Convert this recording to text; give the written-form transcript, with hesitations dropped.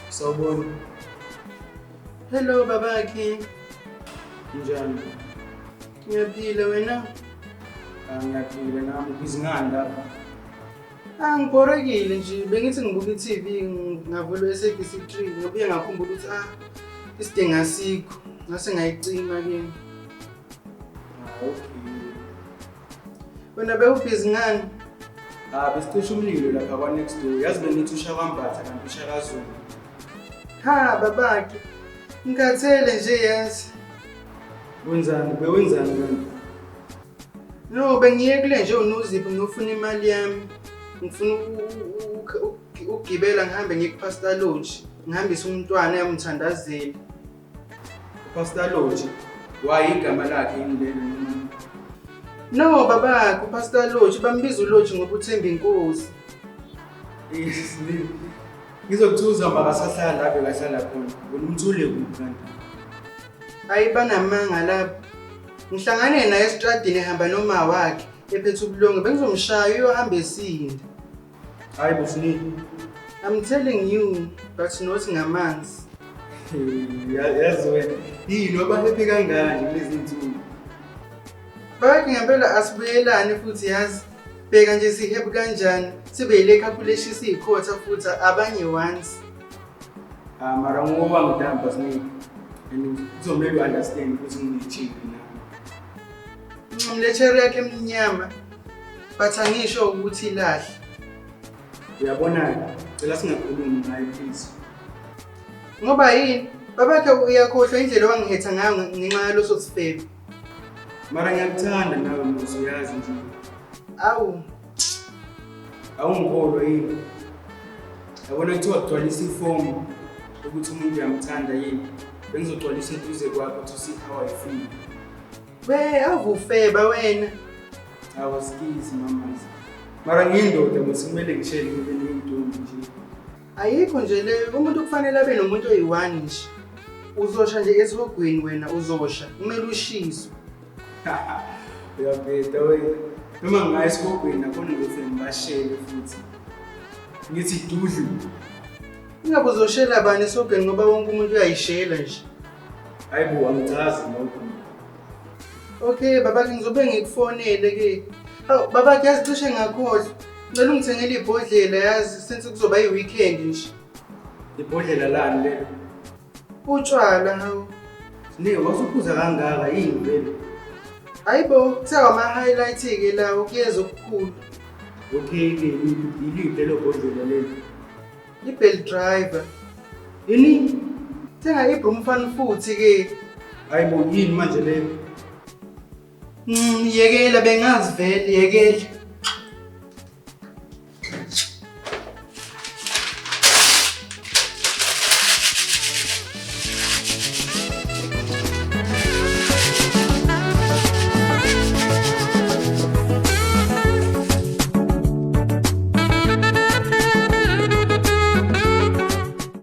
Sawubona. Hello babakhe. Njani? Ngiyaphila wena? Ngiyaphila nami ubizingani lapha? Ngibhorekile nje bengithi ngibuka i-TV ngavula SABC 3 ngobuye ngakhumbula ukuthi isidingo asikho ngase ngayicima ke. Okay. Wena bewubhizi ngani? Besicisha umlilo lapha kwa next door. Yazi bengithi uShakwambatha kanti uShakazulu. Babakhe. Ngikhathele nje yazi. Bewenzani manje? No, bengiye kule nje uNozipho ngiyofuna imali yami. Ngifuna ukugibela ngihambe ngiye kuPastor Lodge. Ngihambise umntwana yamthandazeli. uPastor Lodge. Igama lakhe yini lelo noma? No babakhe, uPastor Lodge bambiza uLodge ngoba uthemba inkosi. Ngizokuthuza makasahlala lapho kahlala khona. Ngumthule kuphi kanti? Banamanga lapho. Ngihlangane naye estradini ehamba noma wakhe ephethe ubulongo bengizomshaya uyohamba esinda. Busini. I'm telling you, but not ngamanzi. Yazi wena, yini obahepe kangani lezi zinsuku? Babakhe ngempela asibuyelane futhi yazi. Bheka nje sihepe kanjani. Sibe ile calculation siyikhotha futhi abanye once. Mara ngoba ngidamba sinike. And kuzomele understand ukuthi ngiyithini na. Lecture yakhe emnyama. But angisho ukuthi ilahle. Uyabona, cela singakhulumi ngayo please. Ngoba yini? Babakhe uyakhohlwa indlela wangihetha ngayo ngenxa yaloso sifebe. Mara ngiyakuthanda nawe Musa uyazi nje. Awungikholwa yini? Yabona kuthiwa gcwalisa ifomu ukuthi umuntu uyamthanda yini. Bengizogcwalisa eduze kwakho to see how I feel. Avufeba wena. Awusikizi mama. Mara ngiyindoda musimele ngishele kube ngintombi nje. Ayikho nje le umuntu kufanele abe nomuntu oyi1 nje. Uzosha nje esihogweni wena uzosha. Kumele ushiswe. Uyabheda wena. Noma ngaye esihogweni akona ngifike ngibashele futhi. Ngithi dudlu. Ingabe uzoshela bani esihogweni ngoba wonke umuntu uyayishela nje. Hayibo angichazi lokho. Okay babakhe ngizobe ngikufonele ke. Babakhe yazicishe ngakhohlwa. Ngicela ungithengele ibhodlela yazi since kuzoba yiweekend nje. Ibhodlela lani lelo? Utshwala hawo. Sine wasuphuza kangaka yini vele? Hayibo, kuthiwa ama-highlight ke lawo kuyeza okukhulu. Okay ke yiliphi lelo bhodlela lelo? I-bell driver. Yini? Thenga i-broom futhi ke. Hayibo yini manje leyo? Yekela bengazi vele yekela.